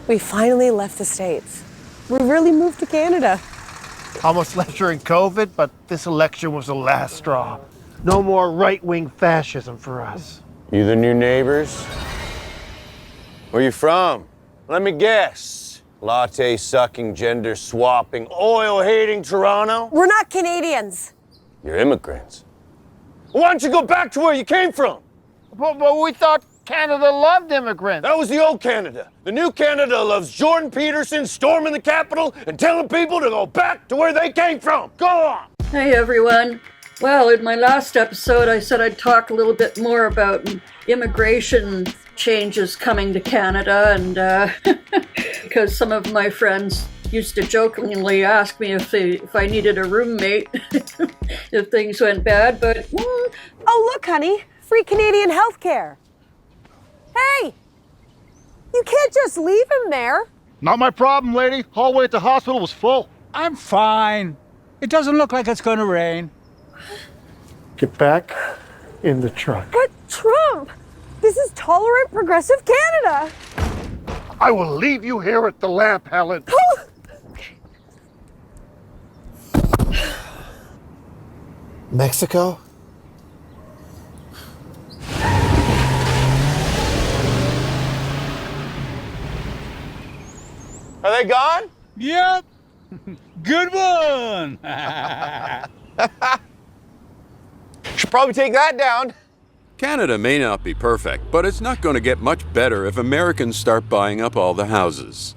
We finally left the States. We really moved to Canada. Almost left during COVID, but this election was the last straw. No more right-wing fascism for us. You the new neighbors? Where you from? Let me guess. Latte-sucking, gender-swapping, oil-hating Toronto? We're not Canadians. You're immigrants. Why don't you go back to where you came from? But we thought Canada loved immigrants. That was the old Canada. The new Canada loves Jordan Peterson storming the Capitol and telling people to go back to where they came from. Go on! Hey everyone. Well, in my last episode, I said I'd talk a little bit more about immigration changes coming to Canada, and because some of my friends used to jokingly ask me if I needed a roommate if things went bad, but... Oh, look, honey. Free Canadian healthcare. Hey! You can't just leave him there. Not my problem, lady. Hallway at the hospital was full. I'm fine. It doesn't look like it's going to rain. Get back in the truck. But Trump, this is tolerant, progressive Canada. I will leave you here at the lamp, Helen. Mexico? Are they gone? Yep. Good one. Should probably take that down. Canada may not be perfect, but it's not going to get much better if Americans start buying up all the houses.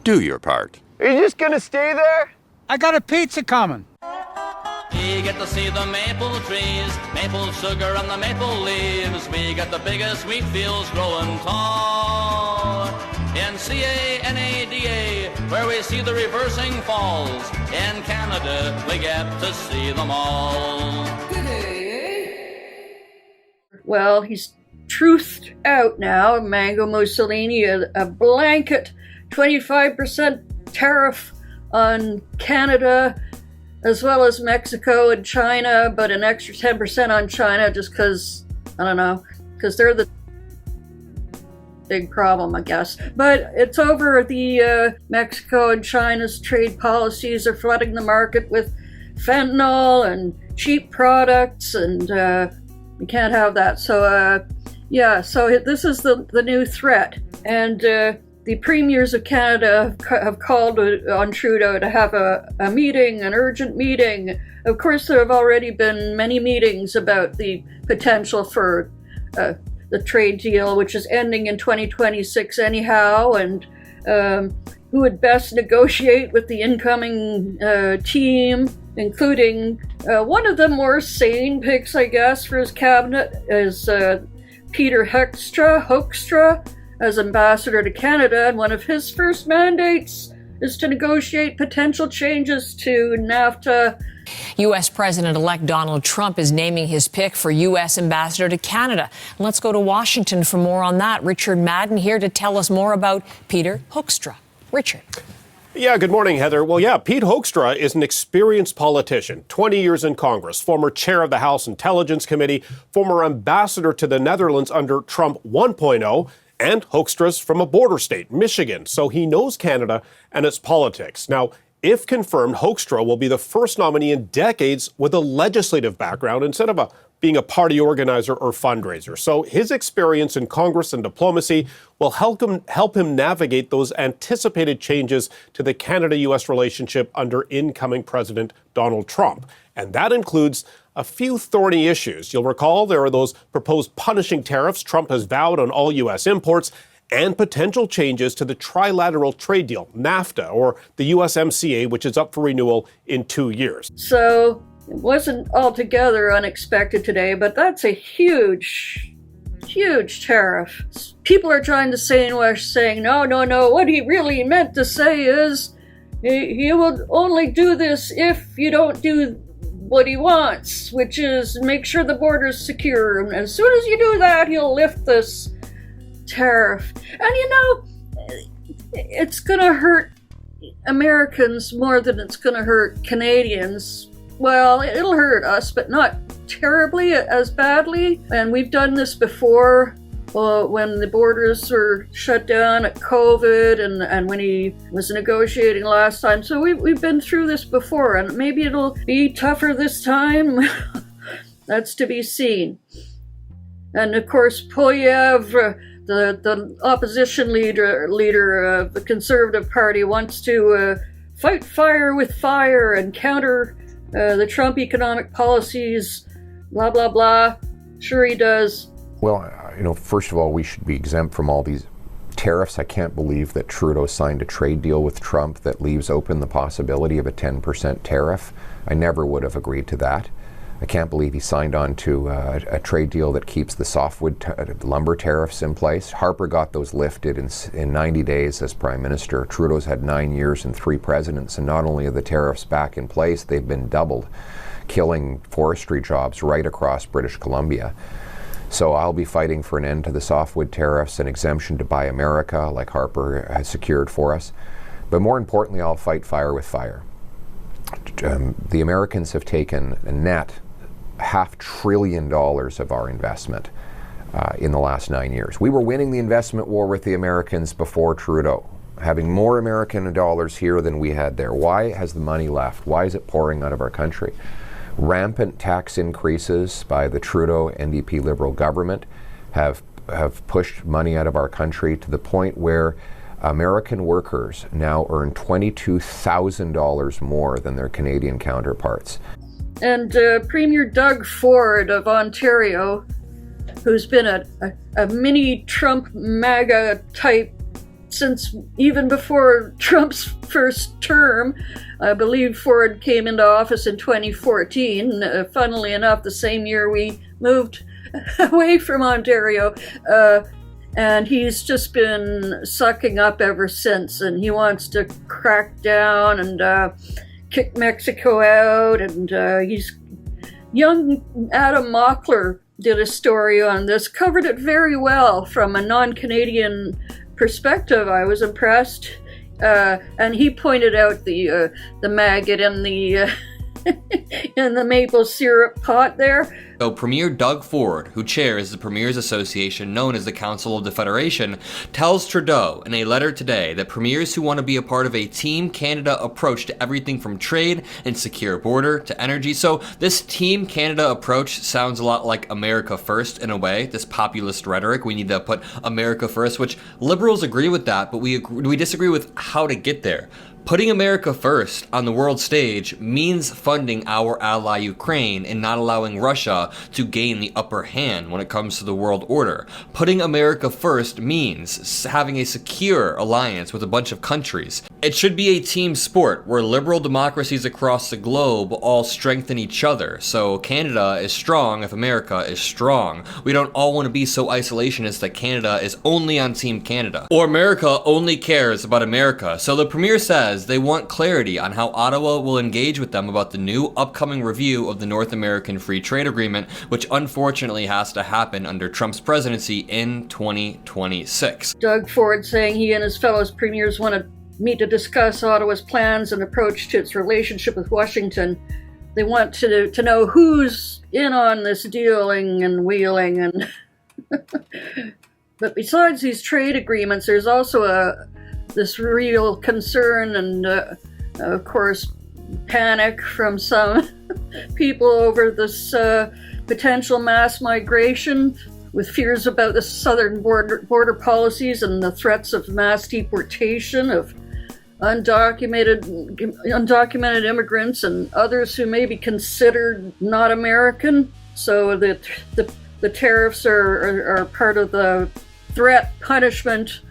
Do your part. Are you just gonna stay there? I got a pizza coming. We get to see the maple trees, maple sugar on the maple leaves. We got the biggest wheat fields growing tall. In Canada, where we see the reversing falls. In Canada, we get to see them all. Well, he's truthed out now, Mango Mussolini, a blanket 25% tariff on Canada, as well as Mexico and China, but an extra 10% on China just because, I don't know, because they're the big problem, I guess. But it's over. The Mexico and China's trade policies are flooding the market with fentanyl and cheap products, and we can't have that. So, so this is the new threat. And the premiers of Canada have called on Trudeau to have a meeting, an urgent meeting. Of course, there have already been many meetings about the potential for the trade deal, which is ending in 2026 anyhow, and who would best negotiate with the incoming team, including one of the more sane picks, I guess, for his cabinet is Peter Hoekstra as ambassador to Canada, and one of his first mandates is to negotiate potential changes to NAFTA. U.S. President-elect Donald Trump is naming his pick for U.S. ambassador to Canada. Let's go to Washington for more on that. Richard Madden here to tell us more about Peter Hoekstra. Richard. Yeah, good morning, Heather. Well, yeah, Pete Hoekstra is an experienced politician, 20 years in Congress, former chair of the House Intelligence Committee, former ambassador to the Netherlands under Trump 1.0, and Hoekstra's from a border state, Michigan, so he knows Canada and its politics. Now, if confirmed, Hoekstra will be the first nominee in decades with a legislative background instead of being a party organizer or fundraiser. So his experience in Congress and diplomacy will help him navigate those anticipated changes to the Canada-U.S. relationship under incoming President Donald Trump. And that includes a few thorny issues. You'll recall there are those proposed punishing tariffs Trump has vowed on all U.S. imports, and potential changes to the trilateral trade deal, NAFTA, or the USMCA, which is up for renewal in 2 years. So it wasn't altogether unexpected today, but that's a huge tariff. People are trying to say in West saying, no, what he really meant to say is he will only do this if you don't do what he wants, which is make sure the border's secure. And as soon as you do that, he'll lift this tariff. And it's gonna hurt Americans more than it's gonna hurt Canadians. Well, it'll hurt us, but not terribly as badly. And we've done this before when the borders were shut down at COVID and when he was negotiating last time. So we've been through this before, and maybe it'll be tougher this time. That's to be seen. And of course, Poilievre, the opposition leader of the Conservative Party, wants to fight fire with fire and counter the Trump economic policies, blah, blah, blah. Sure he does. Well, first of all, we should be exempt from all these tariffs. I can't believe that Trudeau signed a trade deal with Trump that leaves open the possibility of a 10% tariff. I never would have agreed to that. I can't believe he signed on to a trade deal that keeps the softwood lumber tariffs in place. Harper got those lifted in 90 days as Prime Minister. Trudeau's had 9 years and 3 presidents, and not only are the tariffs back in place, they've been doubled, killing forestry jobs right across British Columbia. So I'll be fighting for an end to the softwood tariffs and exemption to Buy America, like Harper has secured for us. But more importantly, I'll fight fire with fire. The Americans have taken a net $500 billion of our investment in the last 9 years. We were winning the investment war with the Americans before Trudeau, having more American dollars here than we had there. Why has the money left? Why is it pouring out of our country? Rampant tax increases by the Trudeau NDP Liberal government have pushed money out of our country to the point where American workers now earn $22,000 more than their Canadian counterparts. And Premier Doug Ford of Ontario, who's been a mini Trump MAGA type since even before Trump's first term. I believe Ford came into office in 2014, funnily enough, the same year we moved away from Ontario. And he's just been sucking up ever since, and he wants to crack down and kick Mexico out. And young Adam Mockler did a story on this, covered it very well from a non-Canadian perspective. I was impressed, and he pointed out the maggot in the in the maple syrup pot there. So Premier Doug Ford, who chairs the Premiers Association known as the Council of the Federation, tells Trudeau in a letter today that premiers who want to be a part of a Team Canada approach to everything from trade and secure border to energy. So this Team Canada approach sounds a lot like America First in a way, this populist rhetoric. We need to put America first, which Liberals agree with that, but we disagree with how to get there. Putting America first on the world stage means funding our ally Ukraine and not allowing Russia to gain the upper hand when it comes to the world order. Putting America first means having a secure alliance with a bunch of countries. It should be a team sport where liberal democracies across the globe all strengthen each other. So Canada is strong if America is strong. We don't all want to be so isolationist that Canada is only on Team Canada, or America only cares about America. So the Premier says they want clarity on how Ottawa will engage with them about the new upcoming review of the North American Free Trade Agreement, which unfortunately has to happen under Trump's presidency in 2026. Doug Ford saying he and his fellow premiers want to meet to discuss Ottawa's plans and approach to its relationship with Washington. They want to know who's in on this dealing and wheeling. And but besides these trade agreements, there's also this real concern and, of course, panic from some people over this potential mass migration, with fears about the southern border policies and the threats of mass deportation of undocumented immigrants and others who may be considered not American. So the tariffs are part of the threat punishment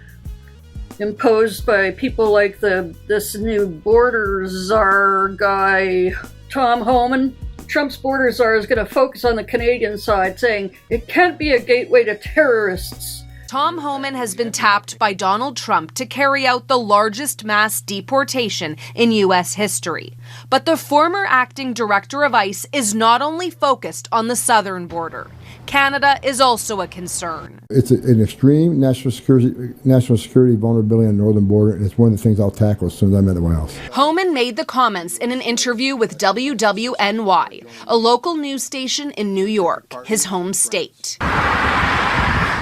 imposed by people like this new border czar guy, Tom Homan. Trump's border czar is going to focus on the Canadian side, saying it can't be a gateway to terrorists. Tom Homan has been tapped by Donald Trump to carry out the largest mass deportation in U.S. history. But the former acting director of ICE is not only focused on the southern border. Canada is also a concern. It's an extreme national security vulnerability on the northern border, and it's one of the things I'll tackle as soon as I'm at the White House. Homan made the comments in an interview with WWNY, a local news station in New York, his home state.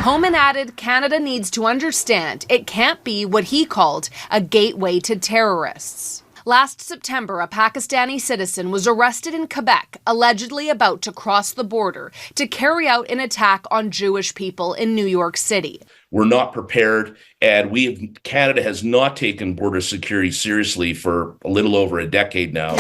Homan added Canada needs to understand it can't be what he called a gateway to terrorists. Last September, a Pakistani citizen was arrested in Quebec, allegedly about to cross the border to carry out an attack on Jewish people in New York City. We're not prepared, and Canada has not taken border security seriously for a little over a decade now.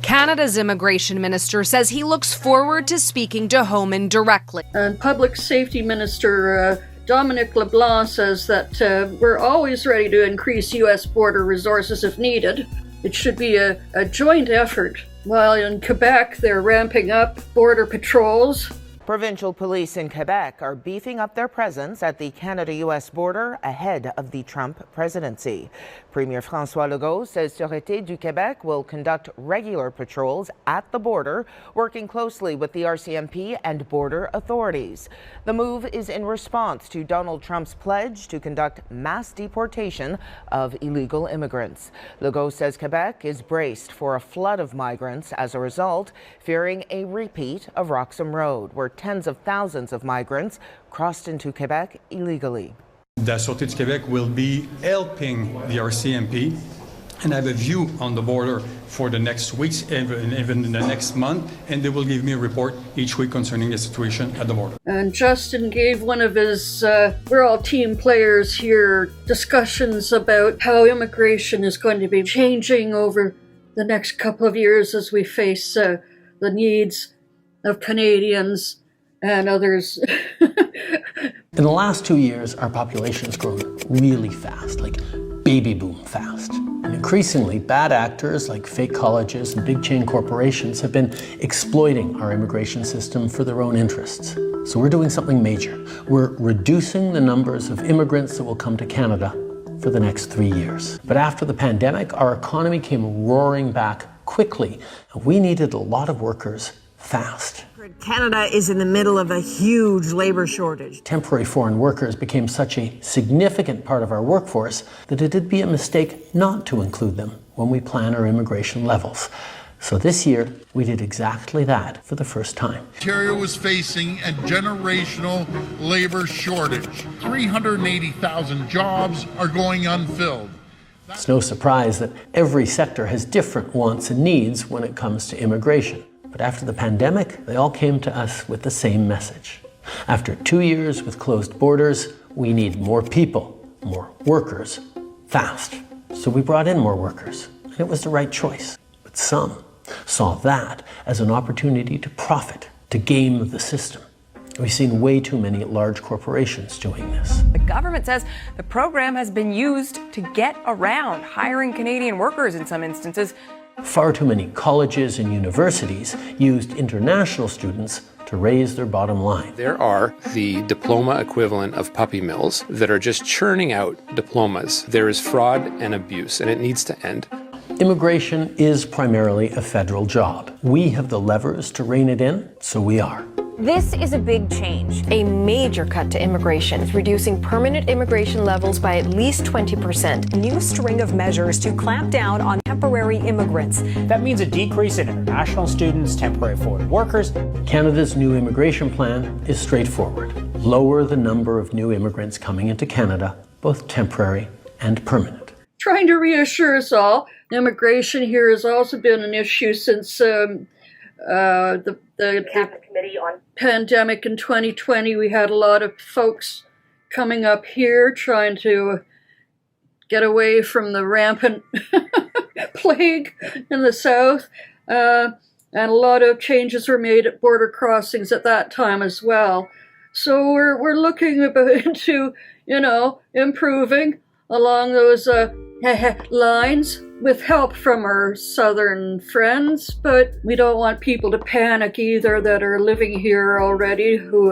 Canada's immigration minister says he looks forward to speaking to Homan directly. And Public Safety Minister Dominic LeBlanc says that we're always ready to increase U.S. border resources if needed. It should be a joint effort. While in Quebec, they're ramping up border patrols. Provincial police in Quebec are beefing up their presence at the Canada-U.S. border ahead of the Trump presidency. Premier François Legault says Sûreté du Québec will conduct regular patrols at the border, working closely with the RCMP and border authorities. The move is in response to Donald Trump's pledge to conduct mass deportation of illegal immigrants. Legault says Quebec is braced for a flood of migrants as a result, fearing a repeat of Roxham Road, where tens of thousands of migrants crossed into Quebec illegally. The Sûreté du Québec will be helping the RCMP and have a view on the border for the next weeks, even in the next month, and they will give me a report each week concerning the situation at the border. And Justin gave one of his, we're all team players here, discussions about how immigration is going to be changing over the next couple of years as we face the needs of Canadians and others. In the last 2 years, our population has grown really fast, like baby boom fast. And increasingly, bad actors like fake colleges and big chain corporations have been exploiting our immigration system for their own interests. So we're doing something major. We're reducing the numbers of immigrants that will come to Canada for the next 3 years. But after the pandemic, our economy came roaring back quickly. And we needed a lot of workers fast. Canada is in the middle of a huge labor shortage. Temporary foreign workers became such a significant part of our workforce that it'd be a mistake not to include them when we plan our immigration levels. So this year, we did exactly that for the first time. Ontario is facing a generational labor shortage. 380,000 jobs are going unfilled. It's no surprise that every sector has different wants and needs when it comes to immigration. But after the pandemic, they all came to us with the same message. After 2 years with closed borders, we need more people, more workers, fast. So we brought in more workers, and it was the right choice. But some saw that as an opportunity to profit, to game the system. We've seen way too many large corporations doing this. The government says the program has been used to get around hiring Canadian workers in some instances. Far too many colleges and universities used international students to raise their bottom line. There are the diploma equivalent of puppy mills that are just churning out diplomas. There is fraud and abuse, and it needs to end. Immigration is primarily a federal job. We have the levers to rein it in, so we are. This is a big change, a major cut to immigration. It's reducing permanent immigration levels by at least 20%. A new string of measures to clamp down on temporary immigrants. That means a decrease in international students, temporary foreign workers. Canada's new immigration plan is straightforward. Lower the number of new immigrants coming into Canada, both temporary and permanent. Trying to reassure us all, immigration here has also been an issue since the committee on pandemic in 2020. We had a lot of folks coming up here trying to get away from the rampant plague in the south, and a lot of changes were made at border crossings at that time as well. So we're looking into improving along those lines with help from our southern friends, but we don't want people to panic either that are living here already who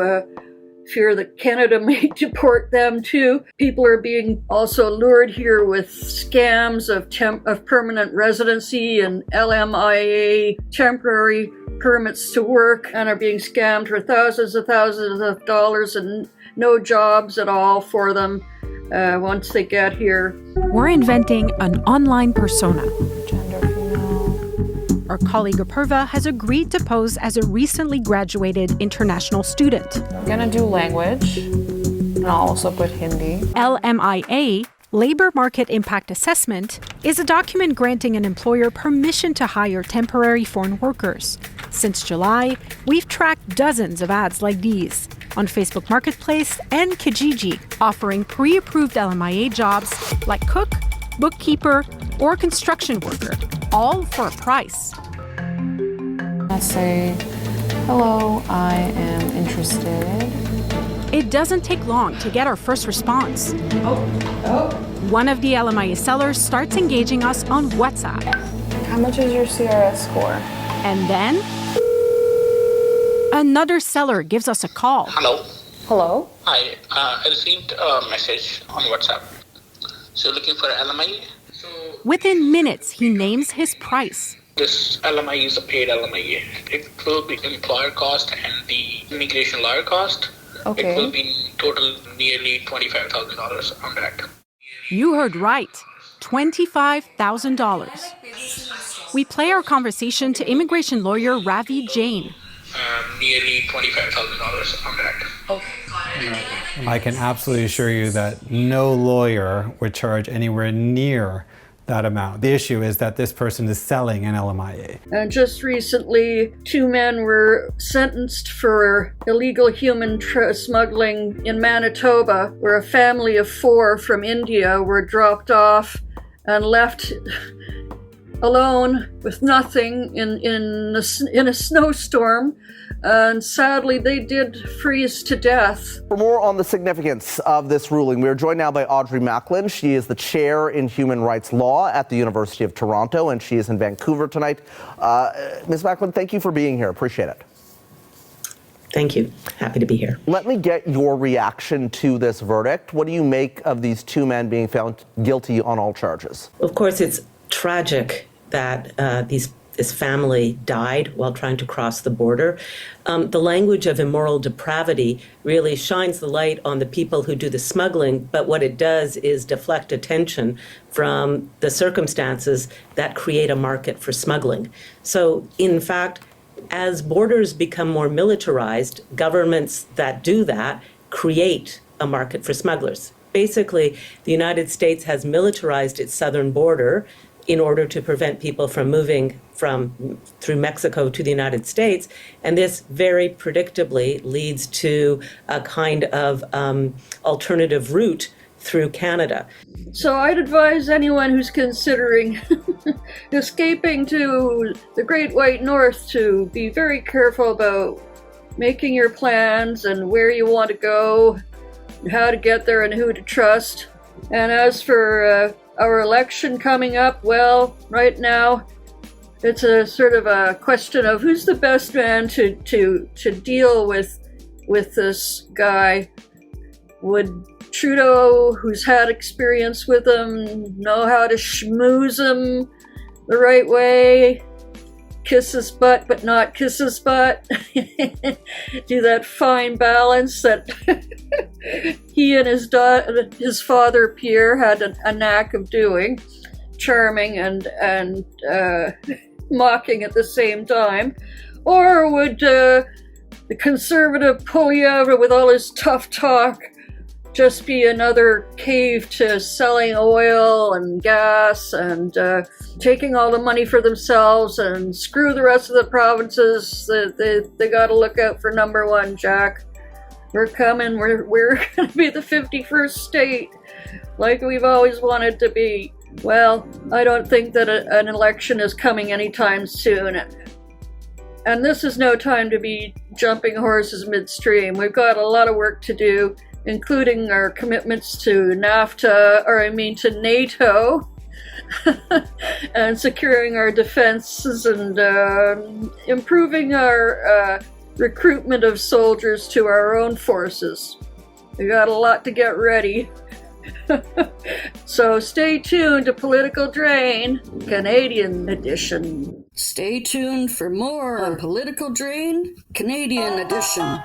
fear that Canada may deport them too. People are being also lured here with scams of permanent residency and LMIA temporary permits to work, and are being scammed for thousands of dollars and no jobs at all for them once they get here. We're inventing an online persona. Gender, female. our colleague Apurva has agreed to pose as a recently graduated international student. I'm gonna do language, and I'll also put Hindi. LMIA, Labor Market Impact Assessment, is a document granting an employer permission to hire temporary foreign workers. Since July, we've tracked dozens of ads like these on Facebook Marketplace and Kijiji, offering pre-approved LMIA jobs like cook, bookkeeper, or construction worker, all for a price. Let's say, hello, I am interested. It doesn't take long to get our first response. One of the LMIA sellers starts engaging us on WhatsApp. How much is your CRS score? And then another seller gives us a call. Hello. Hello? Hi. I received a message on WhatsApp. So looking for LMI? Within minutes, he names his price. This LMI is a paid LMI. It will be employer cost and the immigration lawyer cost. Okay. It will be total nearly $25,000 on that. You heard right. $25,000. We play our conversation to immigration lawyer Ravi Jain. Nearly $25,000 on that. I can absolutely assure you that no lawyer would charge anywhere near that amount. The issue is that this person is selling an LMIA. And just recently, 2 men were sentenced for illegal human smuggling in Manitoba, where a family of 4 from India were dropped off and left alone with nothing in a snowstorm. And sadly, they did freeze to death. For more on the significance of this ruling, we are joined now by Audrey Macklin. She is the chair in human rights law at the University of Toronto, and she is in Vancouver tonight. Ms. Macklin, thank you for being here. Appreciate it. Thank you. Happy to be here. Let me get your reaction to this verdict. What do you make of these 2 men being found guilty on all charges? Of course, it's tragic that this family died while trying to cross the border. The language of immoral depravity really shines the light on the people who do the smuggling, but what it does is deflect attention from the circumstances that create a market for smuggling. So, in fact, as borders become more militarized, governments that do that create a market for smugglers. Basically, the United States has militarized its southern border in order to prevent people from moving through Mexico to the United States. And this very predictably leads to a kind of alternative route through Canada. So I'd advise anyone who's considering escaping to the Great White North to be very careful about making your plans and where you want to go, and how to get there and who to trust. And as for our election coming up, well, right now, it's a sort of a question of who's the best man to deal with this guy. Would Trudeau, who's had experience with him, know how to schmooze him the right way? Kiss his butt, but not kiss his butt. Do that fine balance that he and his father Pierre had a knack of doing, charming and mocking at the same time. Or would the conservative Poilievre, with all his tough talk, just be another cave to selling oil and gas and taking all the money for themselves and screw the rest of the provinces? They got to look out for number 1, Jack. We're coming. We're going to be the 51st state, like we've always wanted to be. Well, I don't think that an election is coming anytime soon. And this is no time to be jumping horses midstream. We've got a lot of work to do, including our commitments to to NATO, and securing our defenses and improving our recruitment of soldiers to our own forces. We got a lot to get ready. So stay tuned to Political Drain, Canadian edition. Stay tuned for more on Political Drain, Canadian edition.